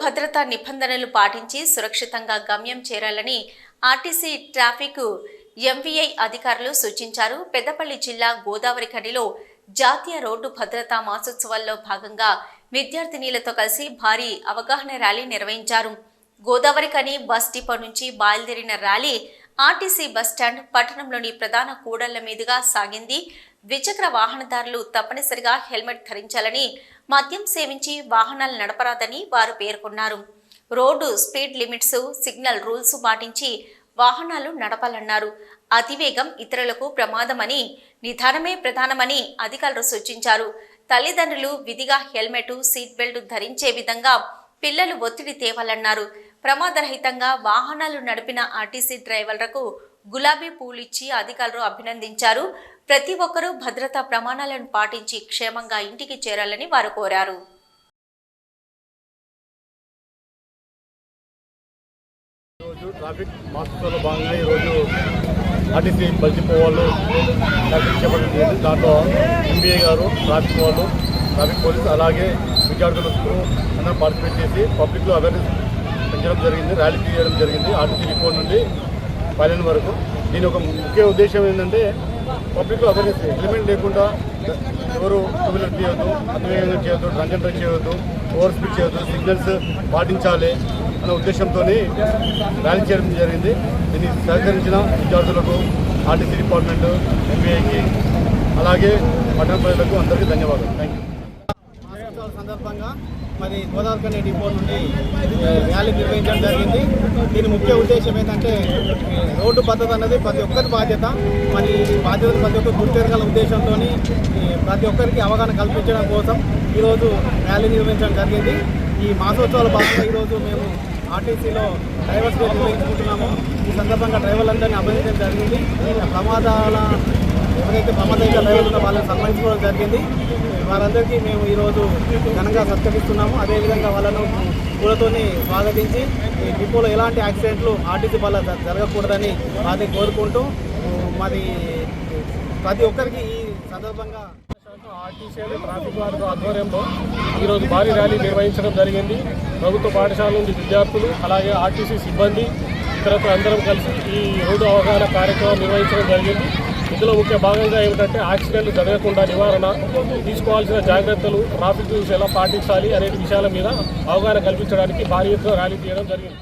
భద్రతా నిబంధనలు పాటించి సురక్షితంగా గమ్యం చేరాలని ఆర్టీసీ ట్రాఫిక్ ఎంవీఐ అధికారులు సూచించారు. పెద్దపల్లి జిల్లా గోదావరి ఖనిలో జాతీయ రోడ్డు భద్రతా మాసోత్సవాల్లో భాగంగా విద్యార్థినీలతో కలిసి భారీ అవగాహన ర్యాలీ నిర్వహించారు. గోదావరి ఖని బస్ డిపో నుంచి బయలుదేరిన ర్యాలీ ఆర్టీసీ బస్టాండ్ పట్టణంలోని ప్రధాన కూడళ్ల మీదుగా సాగింది. ద్విచక్ర వాహనదారులు తప్పనిసరిగా హెల్మెట్ ధరించాలని, మద్యం సేవించి వాహనాలు నడపరాదని వారు పేర్కొన్నారు. Road speed limits, signal rules పాటించి వాహనాలు నడపాలన్నారు. అతివేగం ఇతరులకు ప్రమాదమని, నిదానమే ప్రధానమని అధికారులు సూచించారు. తల్లిదండ్రులు విధిగా హెల్మెట్, సీట్ బెల్ట్ ధరించే విధంగా పిల్లలు ఒత్తిడి తేవాలన్నారు. ప్రమాదరహితంగా వాహనాలు నడిపిన ఆర్టీసీ డ్రైవర్లకు గులాబీ పూలిచ్చి అధికారులు అభినందించారు. ప్రతి ఒక్కరూ భద్రతా ప్రమాణాలను పాటించి క్షేమంగా ఇంటికి చేరాలని వారు కోరారు. ట్రాఫిక్ మాసోత్సవంలో భాగంగా ఈరోజు ఆర్టీసీ బస్ డిపో వాళ్ళు ట్రాఫిక్ చేపట్టింది. దాంట్లో ఎంబీఏ గారు, ట్రాఫిక్ వాళ్ళు, ట్రాఫిక్ పోలీసు, అలాగే విద్యార్థులు అందరూ పార్టిసిపేట్ చేసి పబ్లిక్లో అవేర్నెస్ పెంచడం జరిగింది. ర్యాలీ తీయడం జరిగింది ఆర్టీసీ డిపో నుండి పైలన్ వరకు. దీని ఒక ముఖ్య ఉద్దేశం ఏంటంటే పబ్లిక్లో అవేర్నెస్, హెల్మెట్ లేకుండా ఎవరు టూ వీలర్ చేయొద్దు, అతివేగంగా చేయొద్దు, డ్రంక్ అండ్ డ్రైవ్ చేయొద్దు, ఓవర్ స్పీడ్ చేయొద్దు, సిగ్నల్స్ పాటించాలి అనే ఉద్దేశంతో ర్యాలీ చేయడం జరిగింది. దీన్ని సహకరించిన విద్యార్థులకు, ఆర్టీసీ డిపార్ట్మెంట్, ఎంబీఐకి, అలాగే పట్టణ ప్రజలకు అందరికీ ధన్యవాదాలు. Thank you. సందర్భంగా మరి గోదావరి ఖని డిపో నుండి ర్యాలీ నిర్వహించడం జరిగింది. దీని ముఖ్య ఉద్దేశం ఏంటంటే రోడ్డు భద్రత అన్నది ప్రతి ఒక్కరి బాధ్యత. మరి ఈ బాధ్యతను ప్రతి ఒక్కరు గుర్తెరగల ఉద్దేశంతో ప్రతి ఒక్కరికి అవగాహన కల్పించడం కోసం ఈరోజు ర్యాలీ నిర్వహించడం జరిగింది. ఈ మాసోత్సవాల భాగంగా ఈరోజు మేము ఆర్టీసీలో డ్రైవర్స్ డే నిర్వహించుకుంటున్నాము. ఈ సందర్భంగా డ్రైవర్లందరినీ అభినందించడం జరిగింది. ఎవరైతే ప్రమాదంగా డ్రైవర్లు ఉన్న వాళ్ళని సన్మానించుకోవడం జరిగింది. వారందరికీ మేము ఈరోజు ఘనంగా సత్కరిస్తున్నాము. అదేవిధంగా వాళ్ళను పూలతోని స్వాగతించి ఈ డిపోలో ఎలాంటి యాక్సిడెంట్లు ఆర్టీసీ వల్ల జరగకూడదని వారిని కోరుకుంటూ మరి ప్రతి ఒక్కరికి ఈ సందర్భంగా ఆర్టీసీ ట్రాఫిక్ వారి ఆధ్వర్యంలో ఈరోజు భారీ ర్యాలీ నిర్వహించడం జరిగింది. ప్రభుత్వ పాఠశాల నుండి విద్యార్థులు, అలాగే ఆర్టీసీ సిబ్బంది, ఇతరత్ర అందరం కలిసి ఈ రోడ్డు అవగాహన కార్యక్రమం నిర్వహించడం జరిగింది. ఇందులో ముఖ్య భాగంగా ఏమిటంటే యాక్సిడెంట్లు జరగకుండా నివారణ, తీసుకోవాల్సిన జాగ్రత్తలు, ట్రాఫిక్ రూల్స్ ఎలా పాటించాలి అనే విషయాల మీద అవగాహన కల్పించడానికి భారీ ఎత్తున ర్యాలీ తీయడం జరిగింది.